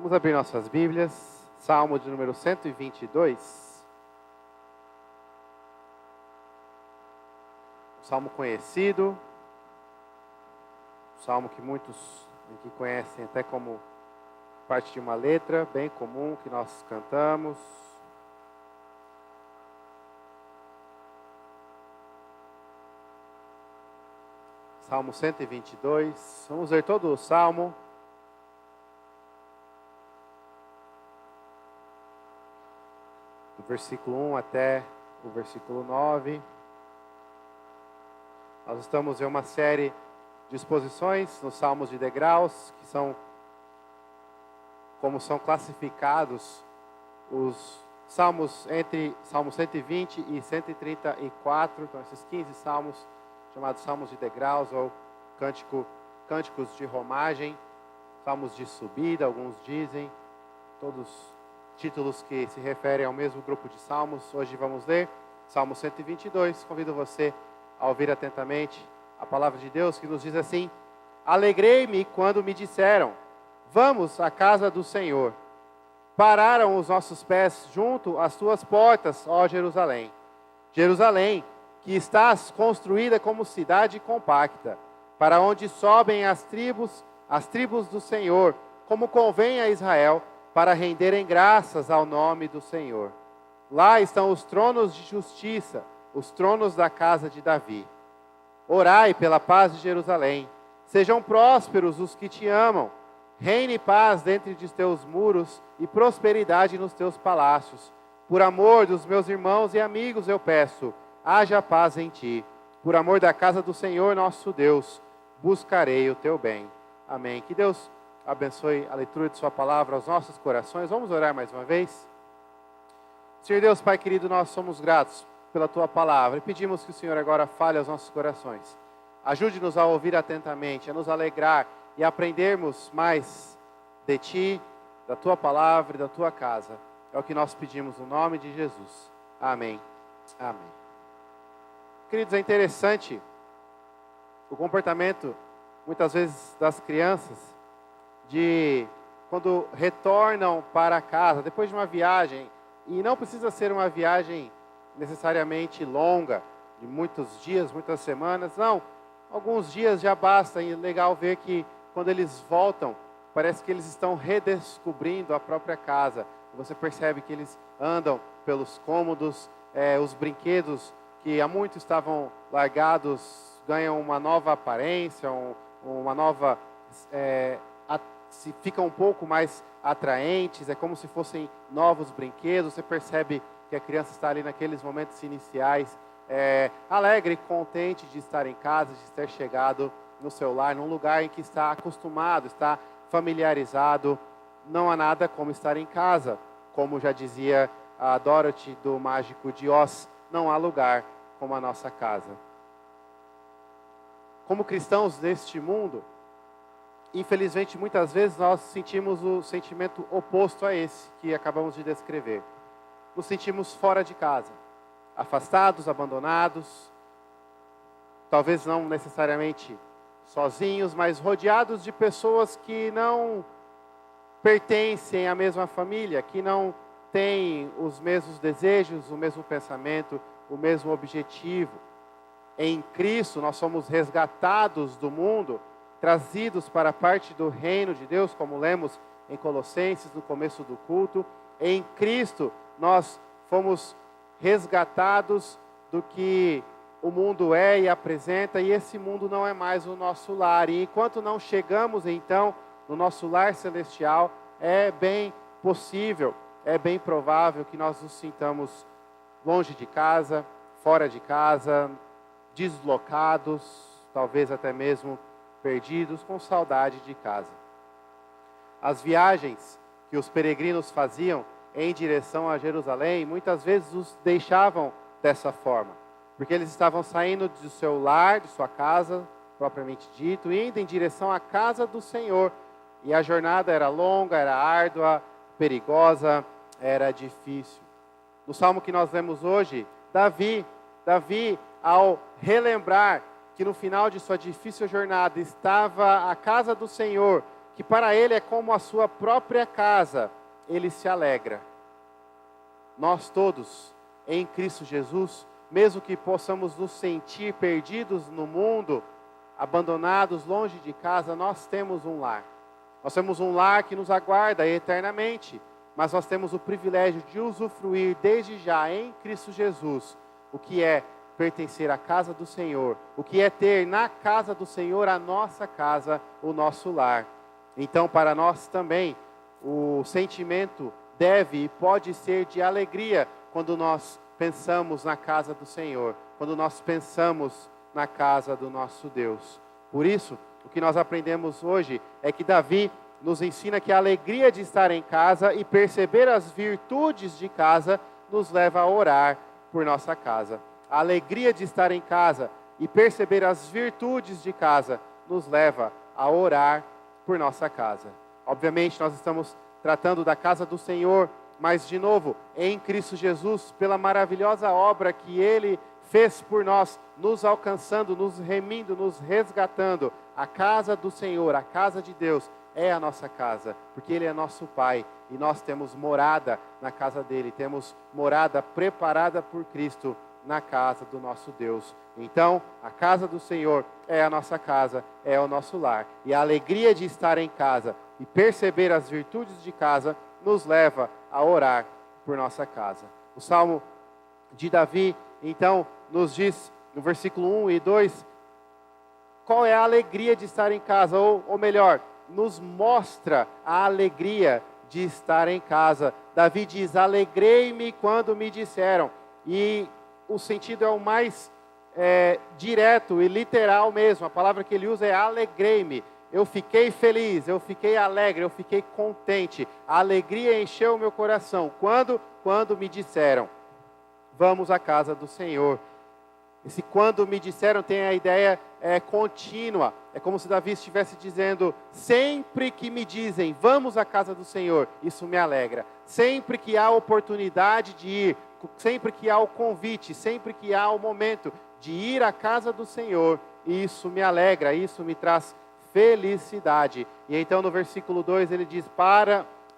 Vamos abrir nossas Bíblias, Salmo de número 122. Um salmo conhecido, um salmo que muitos aqui conhecem até como parte de uma letra, bem comum que nós cantamos. Salmo 122, vamos ler todo o salmo. Do versículo 1 até o versículo 9. Nós estamos em uma série de exposições nos salmos de degraus, que são como são classificados os salmos entre Salmo 120 e 134, então esses 15 salmos chamados salmos de degraus ou cânticos de romagem, salmos de subida, alguns dizem, todos títulos que se referem ao mesmo grupo de salmos. Hoje vamos ler Salmo 122. Convido você a ouvir atentamente a palavra de Deus, que nos diz assim: Alegrei-me quando me disseram, vamos à casa do Senhor. Pararam os nossos pés junto às tuas portas, ó Jerusalém. Jerusalém, que estás construída como cidade compacta, para onde sobem as tribos do Senhor, como convém a Israel, para renderem graças ao nome do Senhor. Lá estão os tronos de justiça, os tronos da casa de Davi. Orai pela paz de Jerusalém. Sejam prósperos os que te amam. Reine paz dentro de teus muros e prosperidade nos teus palácios. Por amor dos meus irmãos e amigos eu peço, haja paz em ti. Por amor da casa do Senhor nosso Deus, buscarei o teu bem. Amém. Que Deus abençoe a leitura de sua palavra aos nossos corações. Vamos orar mais uma vez? Senhor Deus, Pai querido, nós somos gratos pela tua palavra e pedimos que o Senhor agora fale aos nossos corações. Ajude-nos a ouvir atentamente, a nos alegrar e a aprendermos mais de ti, da tua palavra e da tua casa. É o que nós pedimos no nome de Jesus. Amém. Amém. Queridos, é interessante o comportamento, muitas vezes, das crianças, de quando retornam para casa, depois de uma viagem, e não precisa ser uma viagem necessariamente longa, de muitos dias, muitas semanas, não, alguns dias já basta, e é legal ver que quando eles voltam, parece que eles estão redescobrindo a própria casa, você percebe que eles andam pelos cômodos, os brinquedos que há muito estavam largados, ganham uma nova aparência, uma nova... ficam um pouco mais atraentes, é como se fossem novos brinquedos. Você percebe que a criança está ali naqueles momentos iniciais, alegre, contente de estar em casa, de ter chegado no seu lar, num lugar em que está acostumado, está familiarizado. Não há nada como estar em casa, como já dizia a Dorothy do Mágico de Oz, não há lugar como a nossa casa. Como cristãos neste mundo, infelizmente, muitas vezes nós sentimos o sentimento oposto a esse que acabamos de descrever. Nos sentimos fora de casa, afastados, abandonados, talvez não necessariamente sozinhos, mas rodeados de pessoas que não pertencem à mesma família, que não têm os mesmos desejos, o mesmo pensamento, o mesmo objetivo. Em Cristo nós somos resgatados do mundo, trazidos para a parte do reino de Deus, como lemos em Colossenses, no começo do culto. Em Cristo, nós fomos resgatados do que o mundo é e apresenta, e esse mundo não é mais o nosso lar. E enquanto não chegamos, então, no nosso lar celestial, é bem possível, é bem provável que nós nos sintamos longe de casa, fora de casa, deslocados, talvez até mesmo perdidos, com saudade de casa. As viagens que os peregrinos faziam em direção a Jerusalém, muitas vezes os deixavam dessa forma, porque eles estavam saindo do seu lar, de sua casa, propriamente dito, indo em direção à casa do Senhor, e a jornada era longa, era árdua, perigosa, era difícil. No salmo que nós lemos hoje, Davi, ao relembrar que no final de sua difícil jornada estava a casa do Senhor, que para ele é como a sua própria casa, ele se alegra. Nós todos, em Cristo Jesus, mesmo que possamos nos sentir perdidos no mundo, abandonados, longe de casa, nós temos um lar. Nós temos um lar que nos aguarda eternamente, mas nós temos o privilégio de usufruir desde já em Cristo Jesus o que é pertencer à casa do Senhor, o que é ter na casa do Senhor a nossa casa, o nosso lar. Então, para nós também, o sentimento deve e pode ser de alegria quando nós pensamos na casa do Senhor, quando nós pensamos na casa do nosso Deus. Por isso, o que nós aprendemos hoje é que Davi nos ensina que a alegria de estar em casa e perceber as virtudes de casa nos leva a orar por nossa casa. A alegria de estar em casa e perceber as virtudes de casa nos leva a orar por nossa casa. Obviamente, nós estamos tratando da casa do Senhor, mas, de novo, em Cristo Jesus, pela maravilhosa obra que Ele fez por nós, nos alcançando, nos remindo, nos resgatando. A casa do Senhor, a casa de Deus, é a nossa casa, porque Ele é nosso Pai, e nós temos morada na casa dEle, temos morada preparada por Cristo na casa do nosso Deus. Então, a casa do Senhor é a nossa casa, é o nosso lar. E a alegria de estar em casa e perceber as virtudes de casa nos leva a orar por nossa casa. O Salmo de Davi, então, nos diz no versículo 1 e 2, qual é a alegria de estar em casa, ou melhor, nos mostra a alegria de estar em casa. Davi diz, alegrei-me quando me disseram, e o sentido é o mais direto e literal mesmo. A palavra que ele usa é alegrei-me. Eu fiquei feliz, eu fiquei alegre, eu fiquei contente. A alegria encheu o meu coração. Quando me disseram, vamos à casa do Senhor. Esse quando me disseram tem a ideia contínua. É como se Davi estivesse dizendo, sempre que me dizem, vamos à casa do Senhor, isso me alegra. Sempre que há oportunidade de ir, sempre que há o convite, sempre que há o momento de ir à casa do Senhor, isso me alegra, isso me traz felicidade. E então no versículo 2 ele diz,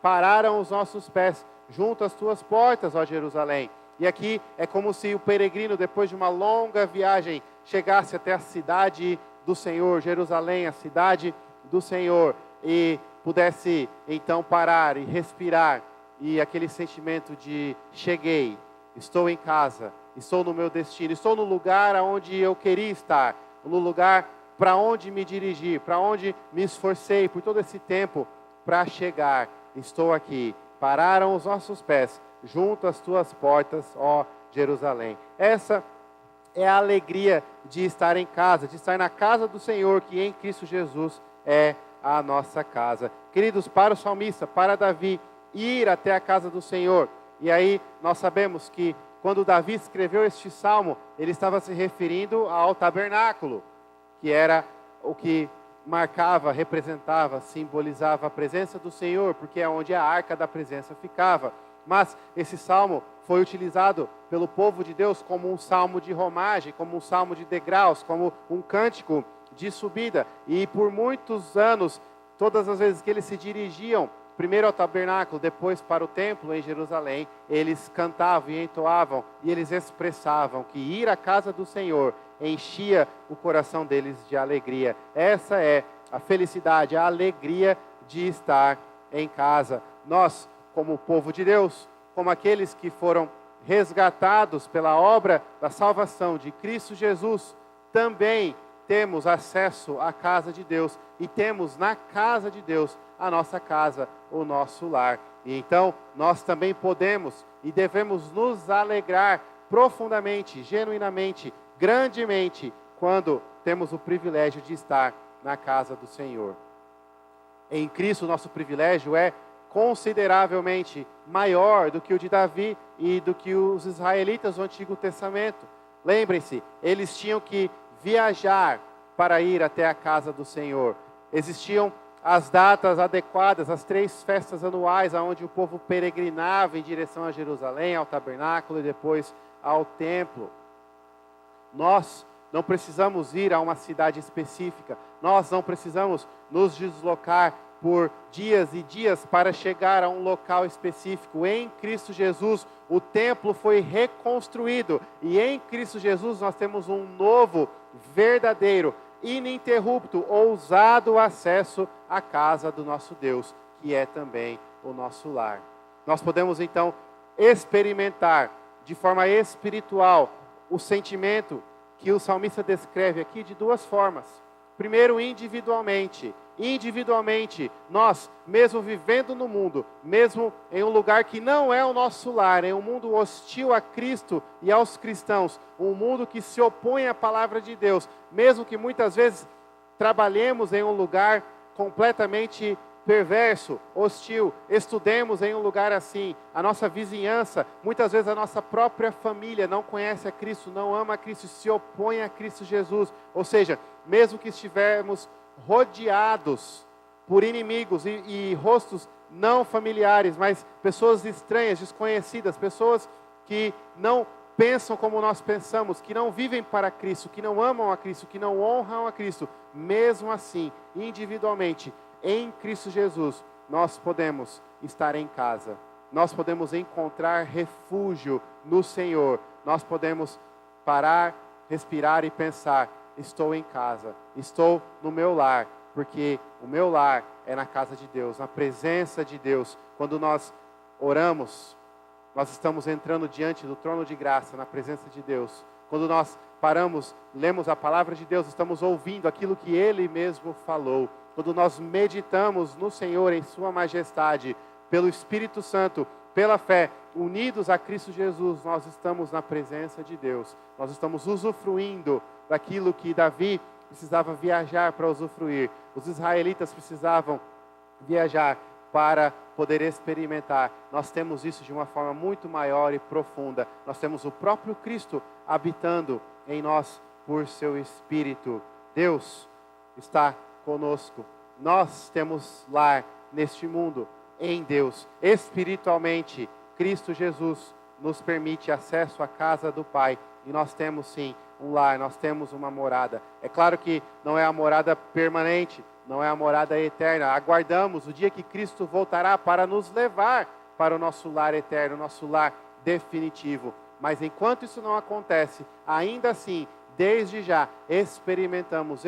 pararam os nossos pés junto às tuas portas, ó Jerusalém. E aqui é como se o peregrino, depois de uma longa viagem, chegasse até a cidade do Senhor, Jerusalém, a cidade do Senhor, e pudesse então parar e respirar, e aquele sentimento de cheguei, estou em casa, estou no meu destino, estou no lugar onde eu queria estar, no lugar para onde me dirigir, para onde me esforcei por todo esse tempo para chegar, estou aqui. Pararam os nossos pés junto às tuas portas, ó Jerusalém. Essa é a alegria de estar em casa, de estar na casa do Senhor, que em Cristo Jesus é a nossa casa. Queridos, para o salmista, para Davi, ir até a casa do Senhor. E aí nós sabemos que quando Davi escreveu este salmo, ele estava se referindo ao tabernáculo, que era o que marcava, representava, simbolizava a presença do Senhor, porque é onde a arca da presença ficava. Mas esse salmo foi utilizado pelo povo de Deus como um salmo de romagem, como um salmo de degraus, como um cântico de subida. E por muitos anos, todas as vezes que eles se dirigiam, primeiro ao tabernáculo, depois para o templo em Jerusalém, eles cantavam e entoavam, e eles expressavam que ir à casa do Senhor enchia o coração deles de alegria. Essa é a felicidade, a alegria de estar em casa. Nós, como o povo de Deus, como aqueles que foram resgatados pela obra da salvação de Cristo Jesus, também temos acesso à casa de Deus e temos na casa de Deus a nossa casa, o nosso lar. E então nós também podemos e devemos nos alegrar profundamente, genuinamente, grandemente, quando temos o privilégio de estar na casa do Senhor. Em Cristo, o nosso privilégio é consideravelmente maior do que o de Davi e do que os israelitas do Antigo Testamento. Lembrem-se, eles tinham que viajar para ir até a casa do Senhor. Existiam as datas adequadas, as 3 festas anuais, onde o povo peregrinava em direção a Jerusalém, ao tabernáculo e depois ao templo. Nós, não precisamos ir a uma cidade específica, nós não precisamos nos deslocar por dias e dias para chegar a um local específico. Em Cristo Jesus, o templo foi reconstruído e em Cristo Jesus nós temos um novo, verdadeiro, ininterrupto, ousado acesso à casa do nosso Deus, que é também o nosso lar. Nós podemos então experimentar de forma espiritual o sentimento que o salmista descreve aqui de duas formas. Primeiro, individualmente. Individualmente, nós, mesmo vivendo no mundo, mesmo em um lugar que não é o nosso lar, em um mundo hostil a Cristo e aos cristãos, um mundo que se opõe à palavra de Deus, mesmo que muitas vezes trabalhemos em um lugar completamente perverso, hostil, estudemos em um lugar assim, a nossa vizinhança, muitas vezes a nossa própria família não conhece a Cristo, não ama a Cristo, se opõe a Cristo Jesus, ou seja, mesmo que estivermos rodeados por inimigos e rostos não familiares, mas pessoas estranhas, desconhecidas, pessoas que não pensam como nós pensamos, que não vivem para Cristo, que não amam a Cristo, que não honram a Cristo, mesmo assim, individualmente, em Cristo Jesus, nós podemos estar em casa, nós podemos encontrar refúgio no Senhor, nós podemos parar, respirar e pensar, estou em casa, estou no meu lar, porque o meu lar é na casa de Deus, na presença de Deus. Quando nós oramos, nós estamos entrando diante do trono de graça, na presença de Deus. Quando nós paramos, lemos a palavra de Deus, estamos ouvindo aquilo que Ele mesmo falou. Quando nós meditamos no Senhor em Sua majestade, pelo Espírito Santo, pela fé, unidos a Cristo Jesus, nós estamos na presença de Deus. Nós estamos usufruindo daquilo que Davi precisava viajar para usufruir. Os israelitas precisavam viajar para poder experimentar. Nós temos isso de uma forma muito maior e profunda. Nós temos o próprio Cristo habitando em nós por seu Espírito. Deus está conosco. Nós temos lar neste mundo em Deus. Espiritualmente, Cristo Jesus nos permite acesso à casa do Pai. E nós temos sim um lar, nós temos uma morada. É claro que não é a morada permanente, não é a morada eterna. Aguardamos o dia que Cristo voltará para nos levar para o nosso lar eterno, o nosso lar definitivo. Mas enquanto isso não acontece, ainda assim, desde já, experimentamos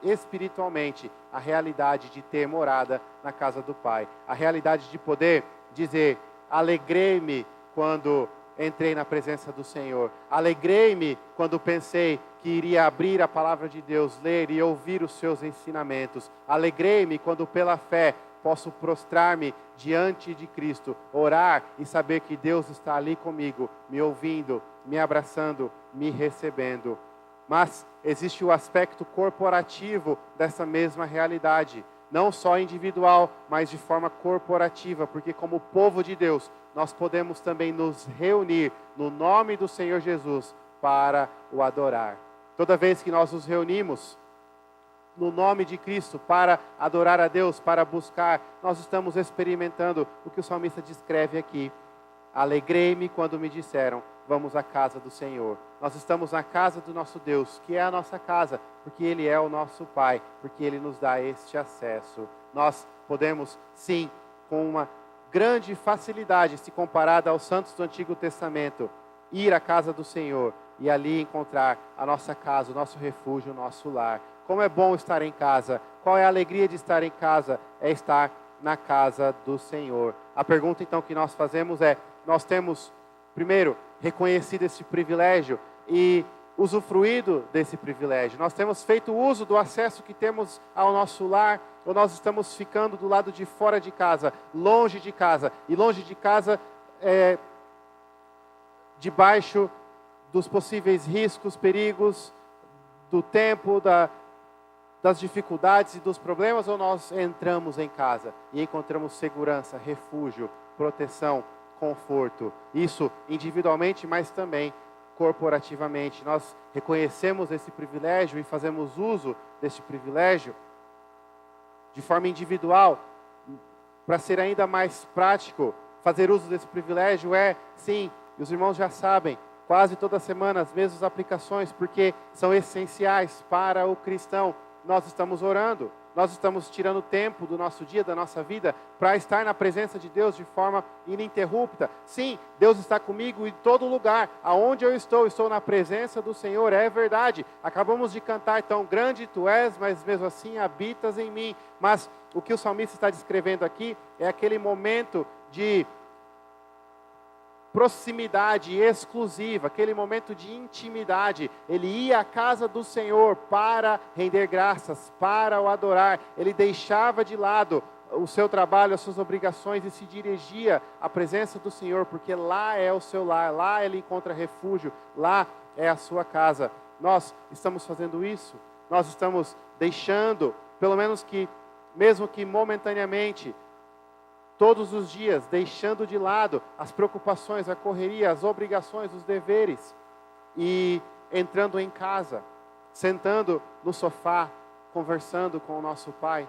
espiritualmente a realidade de ter morada na casa do Pai. A realidade de poder dizer, alegrei-me quando entrei na presença do Senhor. Alegrei-me quando pensei que iria abrir a palavra de Deus, ler e ouvir os seus ensinamentos. Alegrei-me quando pela fé posso prostrar-me diante de Cristo, orar e saber que Deus está ali comigo, me ouvindo, me abraçando, me recebendo. Mas existe o aspecto corporativo dessa mesma realidade. Não só individual, mas de forma corporativa, porque como povo de Deus, nós podemos também nos reunir no nome do Senhor Jesus para o adorar. Toda vez que nós nos reunimos no nome de Cristo para adorar a Deus, para buscar, nós estamos experimentando o que o salmista descreve aqui. Alegrei-me quando me disseram, vamos à casa do Senhor. Nós estamos na casa do nosso Deus, que é a nossa casa, porque Ele é o nosso Pai, porque Ele nos dá este acesso. Nós podemos, sim, com uma grande facilidade, se comparada aos santos do Antigo Testamento, ir à casa do Senhor e ali encontrar a nossa casa, o nosso refúgio, o nosso lar. Como é bom estar em casa. Qual é a alegria de estar em casa? É estar na casa do Senhor. A pergunta então que nós fazemos é, nós temos, primeiro, reconhecido esse privilégio e usufruído desse privilégio. Nós temos feito uso do acesso que temos ao nosso lar, ou nós estamos ficando do lado de fora de casa, longe de casa. E longe de casa é debaixo dos possíveis riscos, perigos, do tempo, das dificuldades e dos problemas, ou nós entramos em casa e encontramos segurança, refúgio, proteção, conforto. Isso individualmente, mas também corporativamente. Nós reconhecemos esse privilégio e fazemos uso desse privilégio de forma individual. Para ser ainda mais prático, fazer uso desse privilégio é, sim, e os irmãos já sabem, quase toda semana as mesmas aplicações, porque são essenciais para o cristão. Nós estamos orando, nós estamos tirando tempo do nosso dia, da nossa vida, para estar na presença de Deus de forma ininterrupta. Sim, Deus está comigo em todo lugar, aonde eu estou na presença do Senhor, é verdade. Acabamos de cantar, tão grande tu és, mas mesmo assim habitas em mim. Mas o que o salmista está descrevendo aqui é aquele momento de proximidade exclusiva, aquele momento de intimidade. Ele ia à casa do Senhor para render graças, para o adorar. Ele deixava de lado o seu trabalho, as suas obrigações e se dirigia à presença do Senhor, porque lá é o seu lar, lá ele encontra refúgio, lá é a sua casa. Nós estamos fazendo isso, nós estamos deixando, pelo menos que, mesmo que momentaneamente, todos os dias, deixando de lado as preocupações, a correria, as obrigações, os deveres, e entrando em casa, sentando no sofá, conversando com o nosso Pai.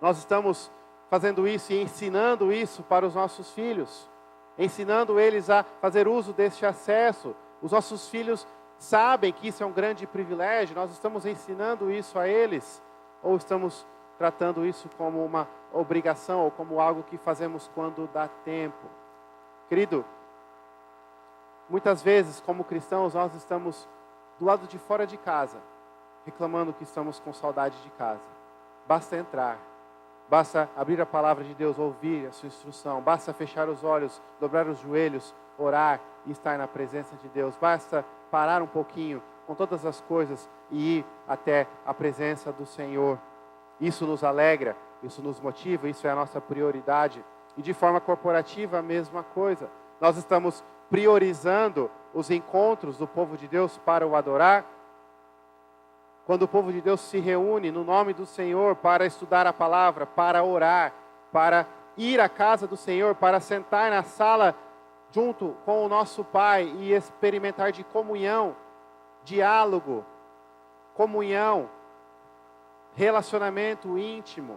Nós estamos fazendo isso e ensinando isso para os nossos filhos, ensinando eles a fazer uso deste acesso. Os nossos filhos sabem que isso é um grande privilégio, nós estamos ensinando isso a eles, ou estamos tratando isso como uma obrigação ou como algo que fazemos quando dá tempo. Querido, muitas vezes como cristãos nós estamos do lado de fora de casa, reclamando que estamos com saudade de casa. Basta entrar, basta abrir a palavra de Deus, ouvir a sua instrução, basta fechar os olhos, dobrar os joelhos, orar e estar na presença de Deus. Basta parar um pouquinho com todas as coisas e ir até a presença do Senhor. Isso nos alegra, isso nos motiva, isso é a nossa prioridade. E de forma corporativa a mesma coisa. Nós estamos priorizando os encontros do povo de Deus para o adorar. Quando o povo de Deus se reúne no nome do Senhor para estudar a palavra, para orar, para ir à casa do Senhor, para sentar na sala junto com o nosso Pai e experimentar de comunhão, diálogo, comunhão, relacionamento íntimo.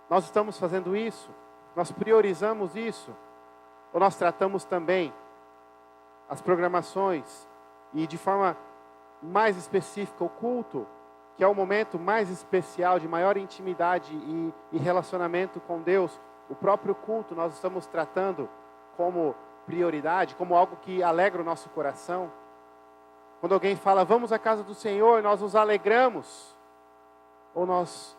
Nós estamos fazendo isso? Nós priorizamos isso? Ou nós tratamos também as programações e de forma mais específica o culto, que é o momento mais especial, de maior intimidade e relacionamento com Deus? O próprio culto nós estamos tratando como prioridade, como algo que alegra o nosso coração? Quando alguém fala, vamos à casa do Senhor, nós nos alegramos? Ou nós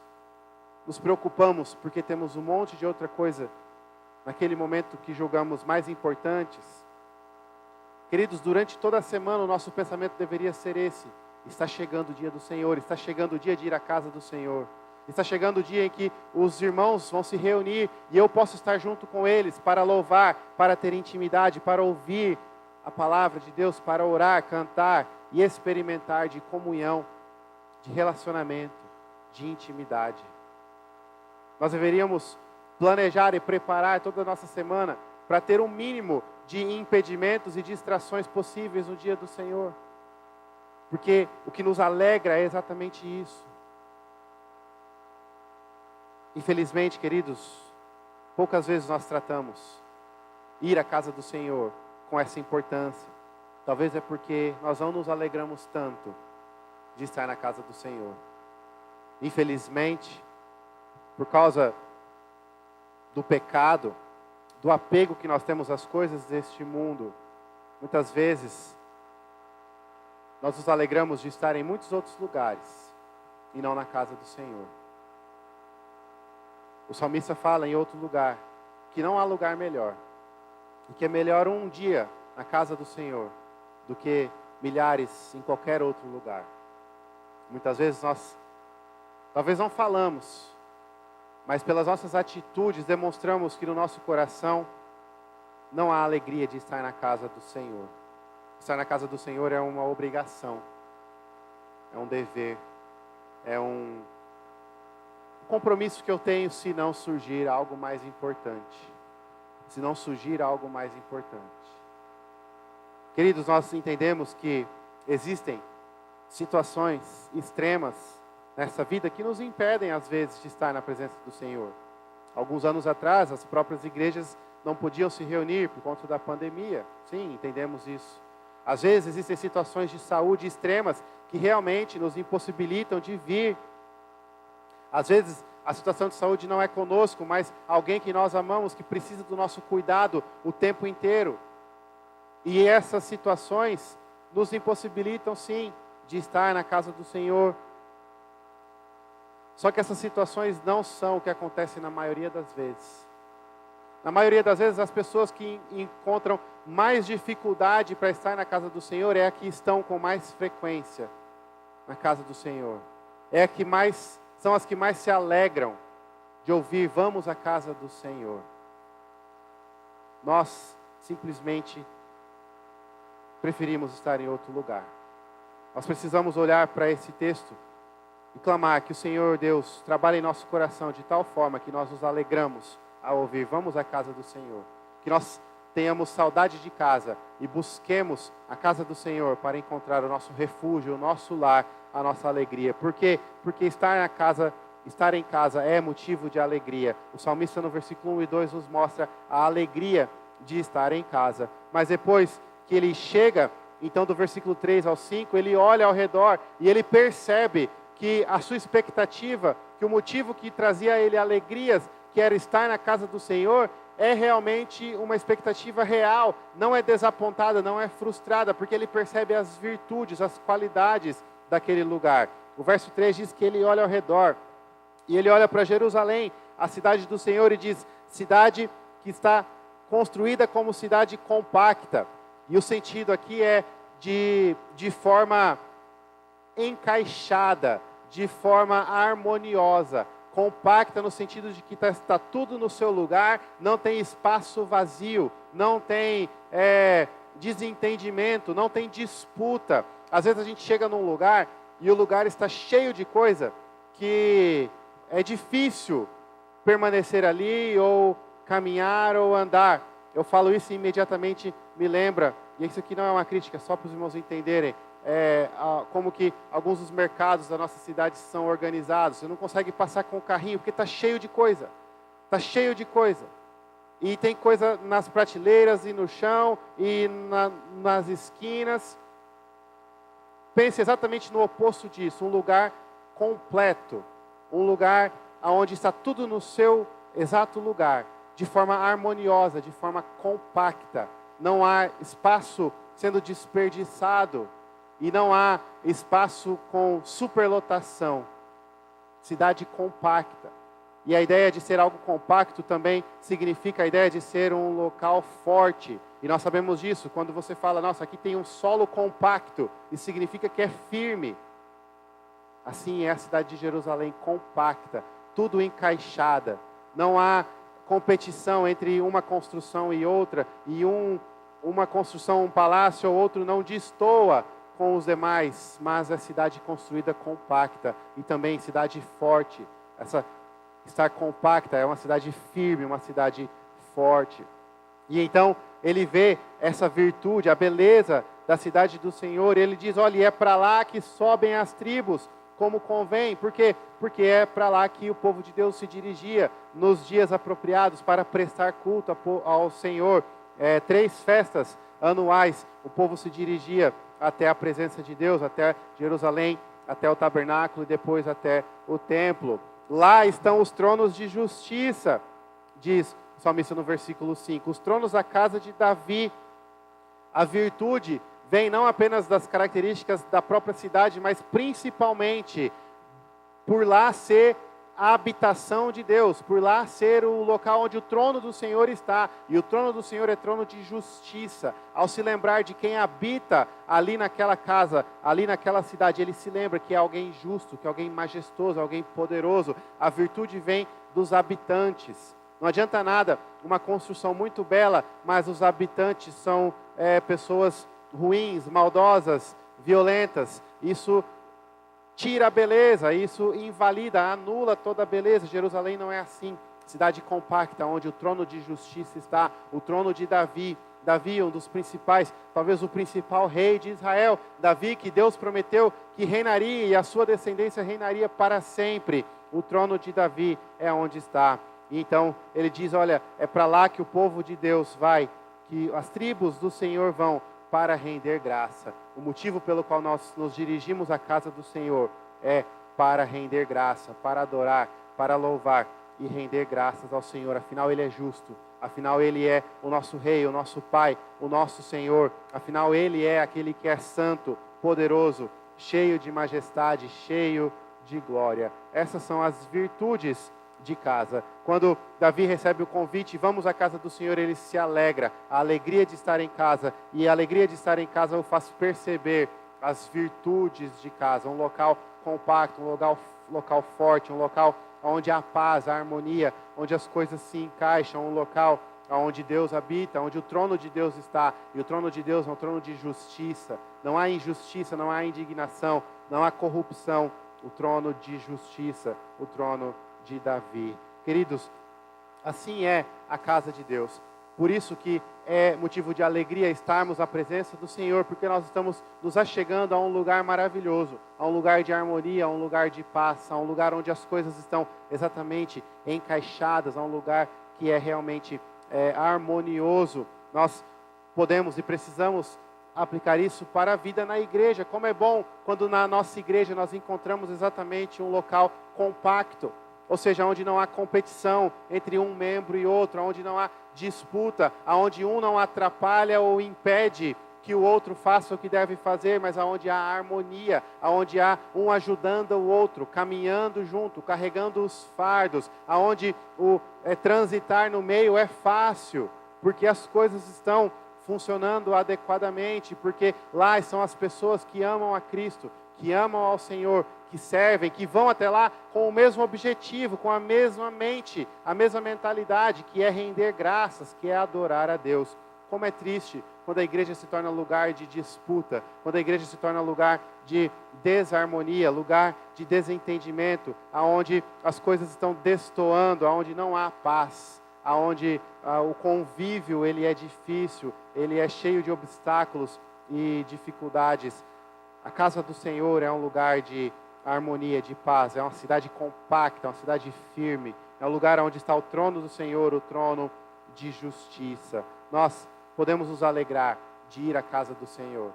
nos preocupamos porque temos um monte de outra coisa naquele momento que julgamos mais importantes? Queridos, durante toda a semana o nosso pensamento deveria ser esse: está chegando o dia do Senhor, está chegando o dia de ir à casa do Senhor, está chegando o dia em que os irmãos vão se reunir e eu posso estar junto com eles para louvar, para ter intimidade, para ouvir a palavra de Deus, para orar, cantar e experimentar de comunhão, de relacionamento, de intimidade. Nós deveríamos planejar e preparar toda a nossa semana para ter um mínimo de impedimentos e distrações possíveis no dia do Senhor. Porque o que nos alegra é exatamente isso. Infelizmente, queridos, poucas vezes nós tratamos ir à casa do Senhor com essa importância. Talvez é porque nós não nos alegramos tanto de estar na casa do Senhor. Infelizmente, por causa do pecado, do apego que nós temos às coisas deste mundo, muitas vezes nós nos alegramos de estar em muitos outros lugares e não na casa do Senhor. O salmista fala em outro lugar que não há lugar melhor, e que é melhor um dia na casa do Senhor do que milhares em qualquer outro lugar. Muitas vezes nós talvez não falamos, mas pelas nossas atitudes demonstramos que no nosso coração não há alegria de estar na casa do Senhor. Estar na casa do Senhor é uma obrigação, é um dever, é um compromisso que eu tenho se não surgir algo mais importante. Se não surgir algo mais importante. Queridos, nós entendemos que existem situações extremas nessa vida que nos impedem às vezes de estar na presença do Senhor. Alguns anos atrás, as próprias igrejas não podiam se reunir por conta da pandemia. Sim, entendemos isso. Às vezes existem situações de saúde extremas que realmente nos impossibilitam de vir. Às vezes a situação de saúde não é conosco, mas alguém que nós amamos, que precisa do nosso cuidado o tempo inteiro. E essas situações nos impossibilitam, sim, de estar na casa do Senhor. Só que essas situações não são o que acontece na maioria das vezes. Na maioria das vezes, as pessoas que encontram mais dificuldade para estar na casa do Senhor é a que estão com mais frequência na casa do Senhor. São as que mais se alegram de ouvir, vamos à casa do Senhor. Nós simplesmente preferimos estar em outro lugar. Nós precisamos olhar para esse texto e clamar que o Senhor Deus trabalhe em nosso coração de tal forma que nós nos alegramos ao ouvir, vamos à casa do Senhor. Que nós tenhamos saudade de casa e busquemos a casa do Senhor para encontrar o nosso refúgio, o nosso lar, a nossa alegria. Por quê? Porque estar em casa é motivo de alegria. O salmista no versículo 1 e 2 nos mostra a alegria de estar em casa. Mas depois que ele chega, então do versículo 3 ao 5, ele olha ao redor e ele percebe que a sua expectativa, que o motivo que trazia a ele alegrias, que era estar na casa do Senhor, é realmente uma expectativa real, não é desapontada, não é frustrada, porque ele percebe as virtudes, as qualidades daquele lugar. O verso 3 diz que ele olha ao redor, e ele olha para Jerusalém, a cidade do Senhor, e diz, cidade que está construída como cidade compacta. E o sentido aqui é de forma encaixada, de forma harmoniosa, compacta no sentido de que está tudo no seu lugar, não tem espaço vazio, não tem desentendimento, não tem disputa. Às vezes a gente chega num lugar e o lugar está cheio de coisa que é difícil permanecer ali ou caminhar ou andar. Eu falo isso e imediatamente me lembra, e isso aqui não é uma crítica, só para os irmãos entenderem, como que alguns dos mercados da nossa cidade são organizados. Você não consegue passar com o carrinho porque está cheio de coisa. Está cheio de coisa. E tem coisa nas prateleiras e no chão e nas esquinas. Pense exatamente no oposto disso. Um lugar completo. Um lugar onde está tudo no seu exato lugar. De forma harmoniosa, de forma compacta. Não há espaço sendo desperdiçado. E não há espaço com superlotação. Cidade compacta. E a ideia de ser algo compacto também significa a ideia de ser um local forte. E nós sabemos disso. Quando você fala, nossa, aqui tem um solo compacto. Isso significa que é firme. Assim é a cidade de Jerusalém, compacta. Tudo encaixada. Não há competição entre uma construção e outra. E uma construção, um palácio ou outro não destoa com os demais, mas é cidade construída compacta e também cidade forte. Estar compacta é uma cidade firme, uma cidade forte. E então ele vê essa virtude, a beleza da cidade do Senhor. Ele diz, olha, é para lá que sobem as tribos, como convém. Por quê? Porque é para lá que o povo de Deus se dirigia nos dias apropriados para prestar culto ao Senhor. 3 festas anuais o povo se dirigia até a presença de Deus, até Jerusalém, até o tabernáculo e depois até o templo. Lá estão os tronos de justiça, diz o salmista no versículo 5. Os tronos da casa de Davi. A virtude vem não apenas das características da própria cidade, mas principalmente por lá ser a habitação de Deus, por lá ser o local onde o trono do Senhor está. E o trono do Senhor é trono de justiça. Ao se lembrar de quem habita ali naquela casa, ali naquela cidade, ele se lembra que é alguém justo, que é alguém majestoso, alguém poderoso. A virtude vem dos habitantes. Não adianta nada uma construção muito bela, mas os habitantes são pessoas ruins, maldosas, violentas. Isso tira a beleza, isso invalida, anula toda a beleza. Jerusalém não é assim. Cidade compacta, onde o trono de justiça está, o trono de Davi. Davi, um dos principais, talvez o principal rei de Israel. Davi, que Deus prometeu que reinaria e a sua descendência reinaria para sempre. O trono de Davi é onde está. E então ele diz, olha, é para lá que o povo de Deus vai, que as tribos do Senhor vão para render graça. O motivo pelo qual nós nos dirigimos à casa do Senhor é para render graça, para adorar, para louvar e render graças ao Senhor. Afinal, Ele é justo. Afinal, Ele é o nosso Rei, o nosso Pai, o nosso Senhor. Afinal, Ele é aquele que é santo, poderoso, cheio de majestade, cheio de glória. Essas são as virtudes de casa. Quando Davi recebe o convite, vamos à casa do Senhor, ele se alegra. A alegria de estar em casa. E a alegria de estar em casa o faz perceber as virtudes de casa. Um local compacto, um local forte, um local onde há paz, há harmonia, onde as coisas se encaixam, um local onde Deus habita, onde o trono de Deus está. E o trono de Deus é um trono de justiça. Não há injustiça, não há indignação, não há corrupção. O trono de justiça, o trono de Davi. Queridos, assim é a casa de Deus. Por isso que é motivo de alegria estarmos na presença do Senhor, porque nós estamos nos achegando a um lugar maravilhoso, a um lugar de harmonia, a um lugar de paz, a um lugar onde as coisas estão exatamente encaixadas, a um lugar que é realmente harmonioso. Nós podemos e precisamos aplicar isso para a vida na igreja. Como é bom quando na nossa igreja nós encontramos exatamente um local compacto, ou seja, onde não há competição entre um membro e outro, onde não há disputa, onde um não atrapalha ou impede que o outro faça o que deve fazer, mas onde há harmonia, onde há um ajudando o outro, caminhando junto, carregando os fardos, onde o transitar no meio é fácil, porque as coisas estão funcionando adequadamente, porque lá são as pessoas que amam a Cristo, que amam ao Senhor, que servem, que vão até lá com o mesmo objetivo, com a mesma mente, a mesma mentalidade, que é render graças, que é adorar a Deus. Como é triste quando a igreja se torna lugar de disputa, quando a igreja se torna lugar de desarmonia, lugar de desentendimento, aonde as coisas estão destoando, aonde não há paz, aonde o convívio ele é difícil, ele é cheio de obstáculos e dificuldades. A casa do Senhor é um lugar de harmonia, de paz, é uma cidade compacta, é uma cidade firme, é um lugar onde está o trono do Senhor, o trono de justiça. Nós podemos nos alegrar de ir à casa do Senhor,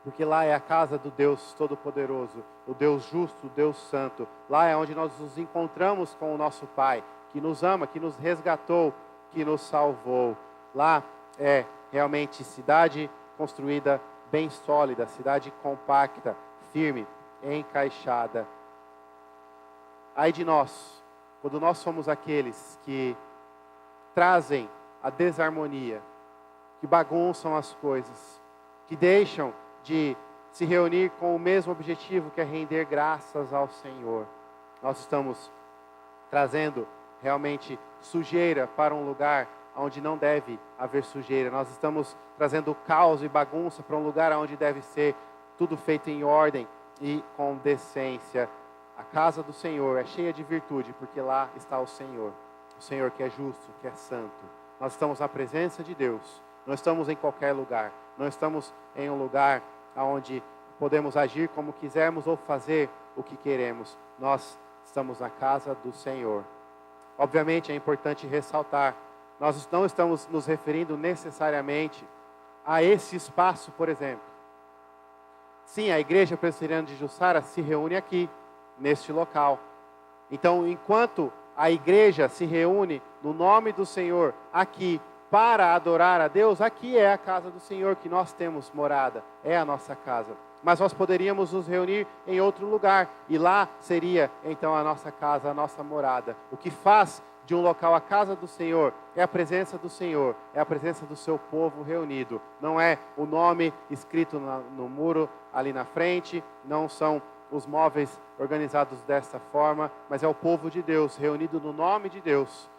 porque lá é a casa do Deus Todo-Poderoso, o Deus justo, o Deus Santo. Lá é onde nós nos encontramos com o nosso Pai, que nos ama, que nos resgatou, que nos salvou. Lá é realmente cidade construída bem sólida, cidade compacta, firme, encaixada. Ai de nós, quando nós somos aqueles que trazem a desarmonia, que bagunçam as coisas, que deixam de se reunir com o mesmo objetivo, que é render graças ao Senhor. Nós estamos trazendo realmente sujeira para um lugar onde não deve haver sujeira. Nós estamos trazendo caos e bagunça para um lugar onde deve ser tudo feito em ordem e com decência. A casa do Senhor é cheia de virtude, porque lá está o Senhor que é justo, que é santo. Nós estamos na presença de Deus, não estamos em qualquer lugar, não estamos em um lugar onde podemos agir como quisermos ou fazer o que queremos. Nós estamos na casa do Senhor. Obviamente é importante ressaltar, nós não estamos nos referindo necessariamente a esse espaço, por exemplo. Sim, a Igreja Presbiteriana de Jussara se reúne aqui, neste local. Então, enquanto a igreja se reúne no nome do Senhor aqui para adorar a Deus, aqui é a casa do Senhor que nós temos morada, é a nossa casa. Mas nós poderíamos nos reunir em outro lugar e lá seria então a nossa casa, a nossa morada. O que faz de um local a casa do Senhor é a presença do Senhor, é a presença do seu povo reunido. Não é o nome escrito no muro ali na frente, não são os móveis organizados desta forma, mas é o povo de Deus reunido no nome de Deus,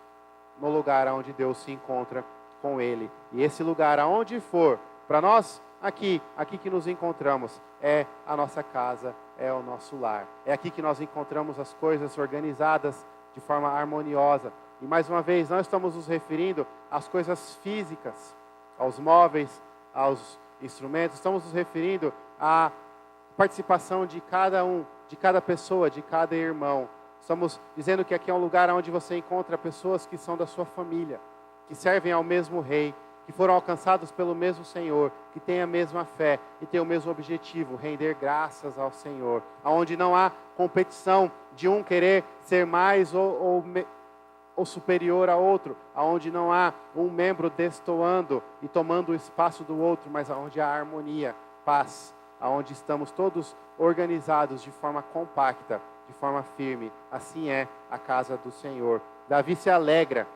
no lugar onde Deus se encontra com Ele. E esse lugar, aonde for, para nós aqui que nos encontramos, é a nossa casa, é o nosso lar. É aqui que nós encontramos as coisas organizadas de forma harmoniosa. E mais uma vez, não estamos nos referindo às coisas físicas, aos móveis, aos instrumentos, estamos nos referindo à participação de cada um, de cada pessoa, de cada irmão, Estamos dizendo que aqui é um lugar onde você encontra pessoas que são da sua família, que servem ao mesmo Rei, que foram alcançados pelo mesmo Senhor, que têm a mesma fé e têm o mesmo objetivo, render graças ao Senhor. Onde não há competição de um querer ser mais ou superior a outro, aonde não há um membro destoando e tomando o espaço do outro, mas aonde há harmonia, paz, aonde estamos todos organizados de forma compacta, de forma firme. Assim é a casa do Senhor. Davi se alegra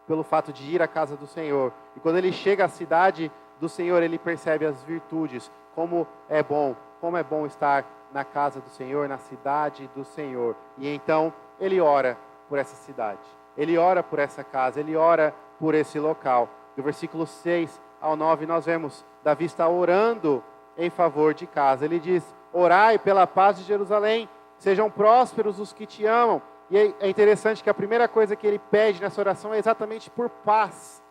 pelo fato de ir à casa do Senhor. E quando ele chega à cidade do Senhor, ele percebe as virtudes. Como é bom estar na casa do Senhor, na cidade do Senhor. E então ele ora por essa cidade. Ele ora por essa casa, ele ora por esse local. Do versículo 6 ao 9 nós vemos Davi está orando em favor de casa. Ele diz: orai pela paz de Jerusalém, sejam prósperos os que te amam. E é interessante que a primeira coisa que ele pede nessa oração é exatamente por paz.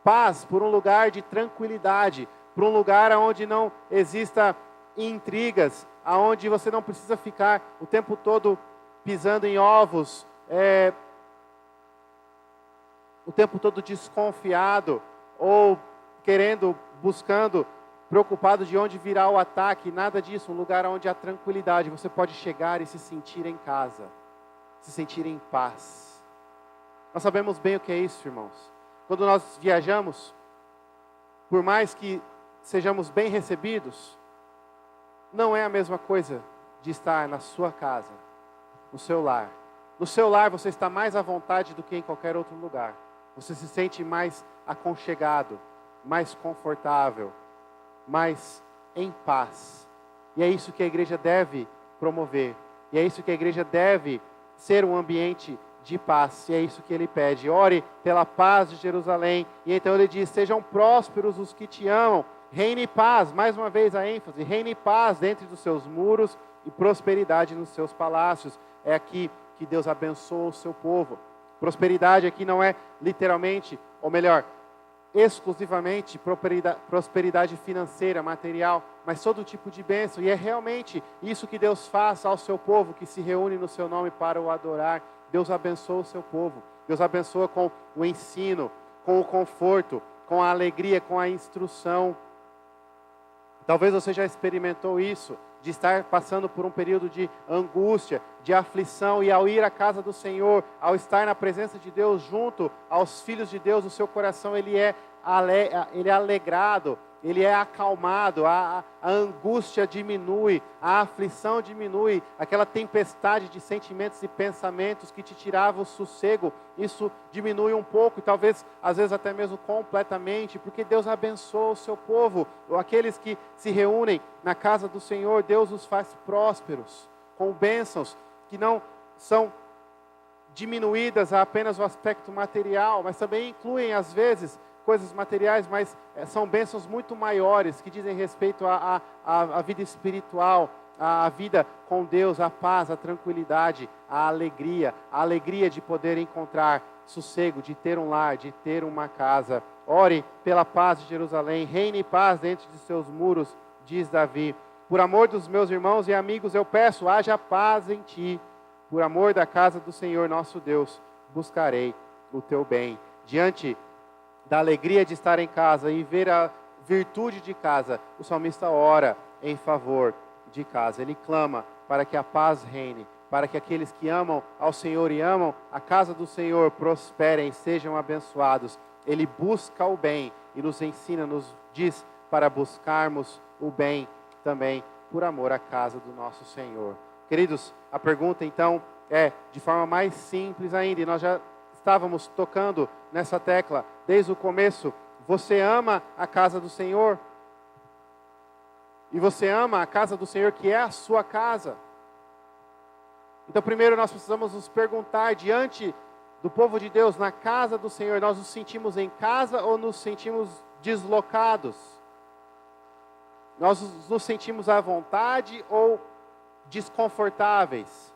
Paz, por um lugar de tranquilidade, por um lugar onde não exista intrigas, aonde você não precisa ficar o tempo todo pisando em ovos, o tempo todo desconfiado, ou buscando, preocupado de onde virá o ataque. Nada disso, um lugar onde há tranquilidade, você pode chegar e se sentir em casa, se sentir em paz. Nós sabemos bem o que é isso, irmãos. Quando nós viajamos, por mais que sejamos bem recebidos, não é a mesma coisa de estar na sua casa, no seu lar. No seu lar você está mais à vontade do que em qualquer outro lugar. Você se sente mais aconchegado, mais confortável, mais em paz. E é isso que a igreja deve promover. E é isso que a igreja deve ser um ambiente de paz. E é isso que ele pede. Ore pela paz de Jerusalém. E então ele diz: sejam prósperos os que te amam. Reine paz, mais uma vez a ênfase. Reine paz dentro dos seus muros e prosperidade nos seus palácios. É aqui que Deus abençoa o seu povo. Prosperidade aqui não é literalmente, ou melhor, exclusivamente prosperidade financeira, material, mas todo tipo de bênção. E é realmente isso que Deus faz ao seu povo que se reúne no seu nome para o adorar. Deus abençoa o seu povo. Deus abençoa com o ensino, com o conforto, com a alegria, com a instrução. Talvez você já experimentou isso, de estar passando por um período de angústia, de aflição, e ao ir à casa do Senhor, ao estar na presença de Deus junto aos filhos de Deus, o seu coração ele é alegrado, ele é acalmado, a angústia diminui, a aflição diminui, aquela tempestade de sentimentos e pensamentos que te tirava o sossego, isso diminui um pouco, e talvez, às vezes até mesmo completamente, porque Deus abençoa o seu povo. Aqueles que se reúnem na casa do Senhor, Deus os faz prósperos, com bênçãos que não são diminuídas a apenas o aspecto material, mas também incluem, às vezes, coisas materiais, mas são bênçãos muito maiores, que dizem respeito à vida espiritual, à vida com Deus, à paz, à tranquilidade, à alegria de poder encontrar sossego, de ter um lar, de ter uma casa. Ore pela paz de Jerusalém, reine paz dentro de seus muros, diz Davi. Por amor dos meus irmãos e amigos eu peço, haja paz em ti. Por amor da casa do Senhor nosso Deus, buscarei o teu bem. Diante da alegria de estar em casa e ver a virtude de casa, o salmista ora em favor de casa. Ele clama para que a paz reine, para que aqueles que amam ao Senhor e amam a casa do Senhor prosperem, sejam abençoados. Ele busca o bem e nos ensina, nos diz para buscarmos o bem também por amor à casa do nosso Senhor. Queridos, a pergunta então é de forma mais simples ainda, e nós já estávamos tocando nessa tecla desde o começo: você ama a casa do Senhor? E você ama a casa do Senhor, que é a sua casa? Então primeiro nós precisamos nos perguntar, diante do povo de Deus, na casa do Senhor, nós nos sentimos em casa ou nos sentimos deslocados? Nós nos sentimos à vontade ou desconfortáveis?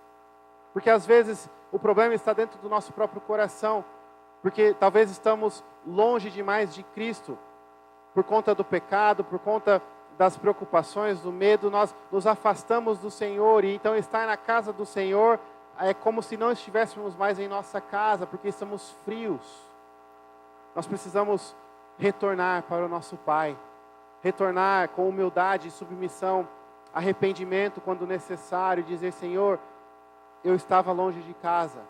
Porque às vezes o problema está dentro do nosso próprio coração, porque talvez estamos longe demais de Cristo, por conta do pecado, por conta das preocupações, do medo, nós nos afastamos do Senhor, e então estar na casa do Senhor é como se não estivéssemos mais em nossa casa, porque estamos frios. Nós precisamos retornar para o nosso Pai. Retornar com humildade e submissão, arrependimento quando necessário, e dizer: Senhor, eu estava longe de casa,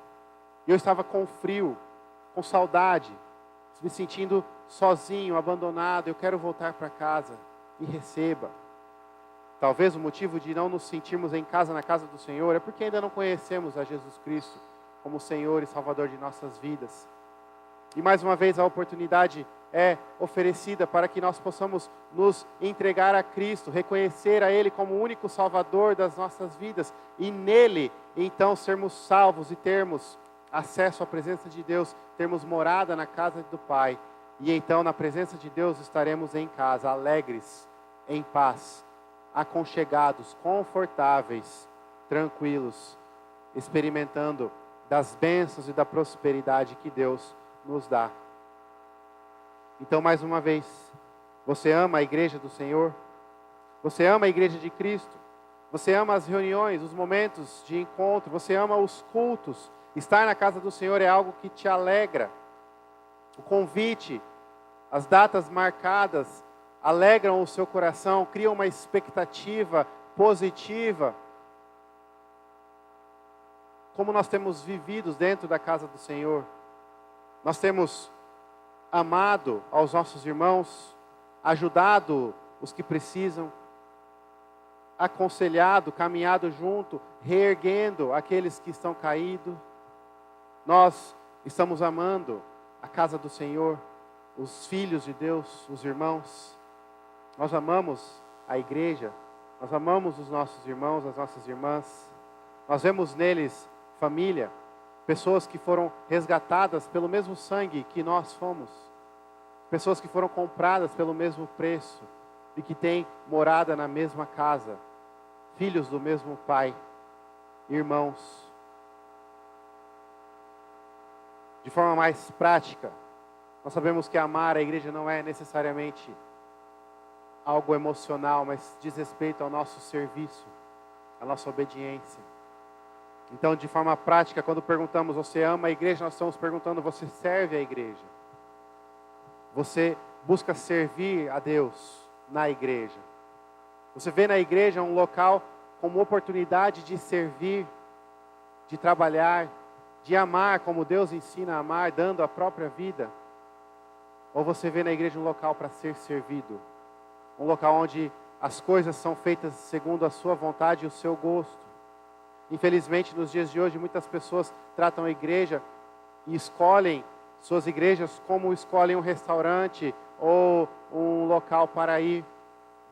eu estava com frio, com saudade, me sentindo sozinho, abandonado, eu quero voltar para casa, me receba. Talvez o motivo de não nos sentirmos em casa, na casa do Senhor, é porque ainda não conhecemos a Jesus Cristo como Senhor e Salvador de nossas vidas. E mais uma vez a oportunidade é oferecida para que nós possamos nos entregar a Cristo, reconhecer a Ele como o único Salvador das nossas vidas, e nele, então, sermos salvos e termos acesso à presença de Deus, termos morada na casa do Pai, e então na presença de Deus estaremos em casa, alegres, em paz, aconchegados, confortáveis, tranquilos, experimentando das bênçãos e da prosperidade que Deus nos dá. Então, mais uma vez, você ama a igreja do Senhor? Você ama a igreja de Cristo? Você ama as reuniões, os momentos de encontro? Você ama os cultos? Estar na casa do Senhor é algo que te alegra. O convite, as datas marcadas, alegram o seu coração, criam uma expectativa positiva. Como nós temos vivido dentro da casa do Senhor? Nós temos amado aos nossos irmãos, ajudado os que precisam, aconselhado, caminhado junto, reerguendo aqueles que estão caídos. Nós estamos amando a casa do Senhor, os filhos de Deus, os irmãos. Nós amamos a igreja, nós amamos os nossos irmãos, as nossas irmãs. Nós vemos neles família, pessoas que foram resgatadas pelo mesmo sangue que nós fomos. Pessoas que foram compradas pelo mesmo preço e que têm morada na mesma casa. Filhos do mesmo Pai, irmãos. De forma mais prática, nós sabemos que amar a igreja não é necessariamente algo emocional, mas diz respeito ao nosso serviço, à nossa obediência. Então, de forma prática, quando perguntamos, você ama a igreja? Nós estamos perguntando, você serve a igreja? Você busca servir a Deus na igreja? Você vê na igreja um local como oportunidade de servir, de trabalhar, de amar como Deus ensina a amar, dando a própria vida? Ou você vê na igreja um local para ser servido? Um local onde as coisas são feitas segundo a sua vontade e o seu gosto? Infelizmente, nos dias de hoje, muitas pessoas tratam a igreja e escolhem suas igrejas como escolhem um restaurante ou um local para ir,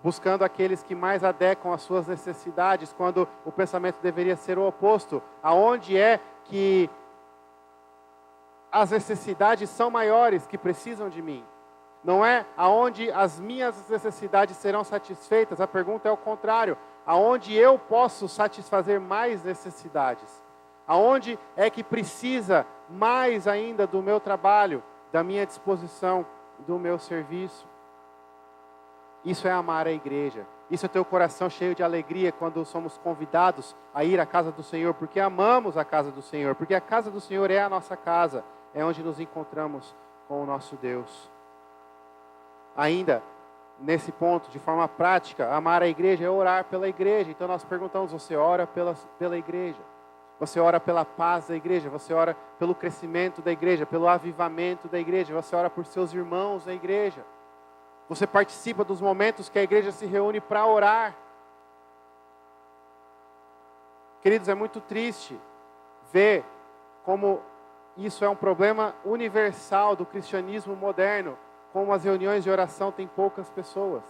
buscando aqueles que mais adequam às suas necessidades, quando o pensamento deveria ser o oposto. Aonde é que as necessidades são maiores, que precisam de mim? Não é aonde as minhas necessidades serão satisfeitas, a pergunta é o contrário. Aonde eu posso satisfazer mais necessidades? Aonde é que precisa mais ainda do meu trabalho, da minha disposição, do meu serviço? Isso é amar a igreja. Isso é ter o coração cheio de alegria quando somos convidados a ir à casa do Senhor, porque amamos a casa do Senhor, porque a casa do Senhor é a nossa casa, é onde nos encontramos com o nosso Deus. Ainda, nesse ponto, de forma prática, amar a igreja é orar pela igreja. Então nós perguntamos, você ora pela igreja? Você ora pela paz da igreja? Você ora pelo crescimento da igreja, pelo avivamento da igreja? Você ora por seus irmãos da igreja? Você participa dos momentos que a igreja se reúne para orar? Queridos, é muito triste ver como isso é um problema universal do cristianismo moderno. Como as reuniões de oração têm poucas pessoas.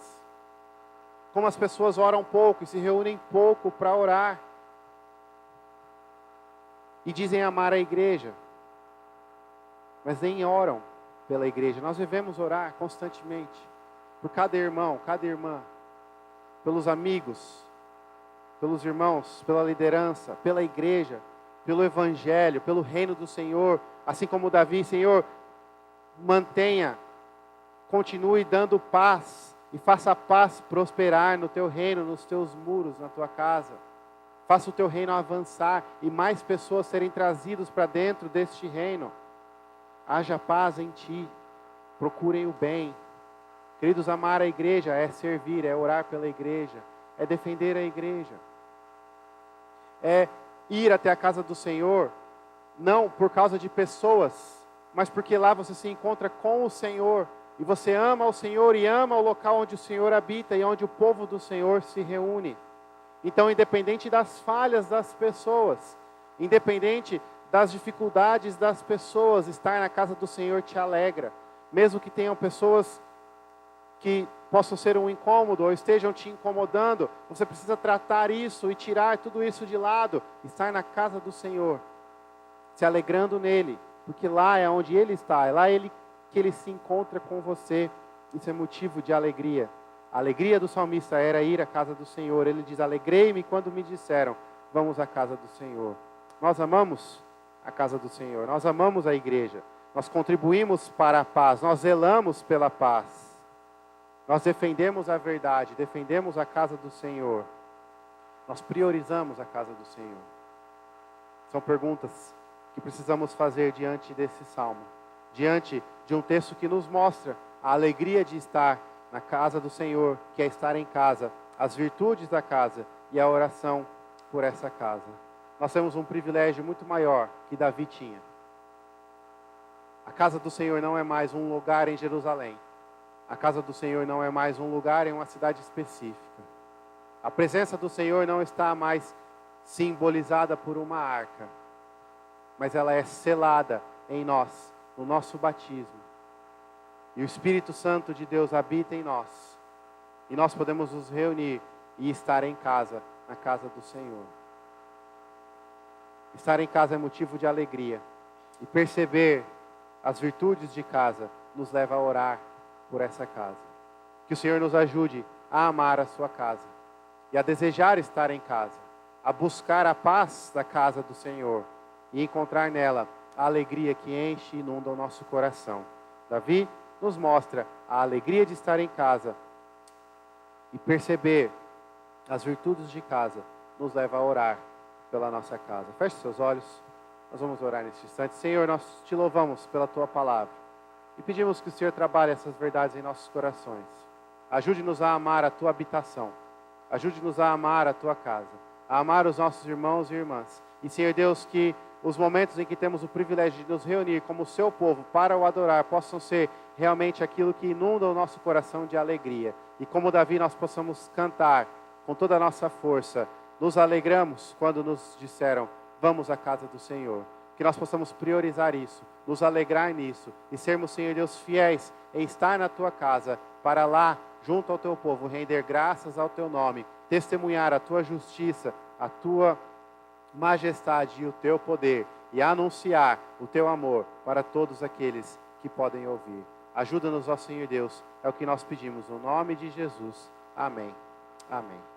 Como as pessoas oram pouco e se reúnem pouco para orar. E dizem amar a igreja, mas nem oram pela igreja. Nós devemos orar constantemente por cada irmão, cada irmã, pelos amigos, pelos irmãos, pela liderança, pela igreja, pelo evangelho, pelo reino do Senhor. Assim como Davi, Senhor, continue dando paz e faça a paz prosperar no teu reino, nos teus muros, na tua casa. Faça o teu reino avançar e mais pessoas serem trazidas para dentro deste reino. Haja paz em ti. Procurem o bem. Queridos, amar a igreja é servir, é orar pela igreja, é defender a igreja. É ir até a casa do Senhor, não por causa de pessoas, mas porque lá você se encontra com o Senhor. E você ama o Senhor e ama o local onde o Senhor habita e onde o povo do Senhor se reúne. Então, independente das falhas das pessoas, independente das dificuldades das pessoas, estar na casa do Senhor te alegra. Mesmo que tenham pessoas que possam ser um incômodo ou estejam te incomodando, você precisa tratar isso e tirar tudo isso de lado. Estar na casa do Senhor, se alegrando nele, porque lá é onde Ele está, é lá que Ele se encontra com você. Isso é motivo de alegria. A alegria do salmista era ir à casa do Senhor. Ele diz, alegrei-me quando me disseram, vamos à casa do Senhor. Nós amamos a casa do Senhor, nós amamos a igreja, nós contribuímos para a paz, nós zelamos pela paz. Nós defendemos a verdade, defendemos a casa do Senhor. Nós priorizamos a casa do Senhor. São perguntas que precisamos fazer diante desse salmo. Diante de um texto que nos mostra a alegria de estar na casa do Senhor, que é estar em casa, as virtudes da casa e a oração por essa casa. Nós temos um privilégio muito maior que Davi tinha. A casa do Senhor não é mais um lugar em Jerusalém. A casa do Senhor não é mais um lugar em uma cidade específica. A presença do Senhor não está mais simbolizada por uma arca, mas ela é selada em nós, no nosso batismo. E o Espírito Santo de Deus habita em nós. E nós podemos nos reunir e estar em casa, na casa do Senhor. Estar em casa é motivo de alegria. E perceber as virtudes de casa nos leva a orar por essa casa. Que o Senhor nos ajude a amar a sua casa e a desejar estar em casa, a buscar a paz da casa do Senhor e encontrar nela a alegria que enche e inunda o nosso coração. Davi nos mostra a alegria de estar em casa e perceber as virtudes de casa nos leva a orar pela nossa casa. Feche seus olhos, nós vamos orar neste instante. Senhor, nós te louvamos pela tua palavra. E pedimos que o Senhor trabalhe essas verdades em nossos corações. Ajude-nos a amar a tua habitação. Ajude-nos a amar a tua casa. A amar os nossos irmãos e irmãs. E, Senhor Deus, que os momentos em que temos o privilégio de nos reunir como o seu povo para o adorar possam ser realmente aquilo que inunda o nosso coração de alegria. E como Davi, nós possamos cantar com toda a nossa força. Nos alegramos quando nos disseram, vamos à casa do Senhor. Que nós possamos priorizar isso, nos alegrar nisso e sermos, Senhor Deus, fiéis em estar na tua casa, para lá, junto ao teu povo, render graças ao teu nome, testemunhar a tua justiça, a tua majestade e o teu poder e anunciar o teu amor para todos aqueles que podem ouvir. Ajuda-nos, ó Senhor Deus, é o que nós pedimos, no nome de Jesus. Amém. Amém.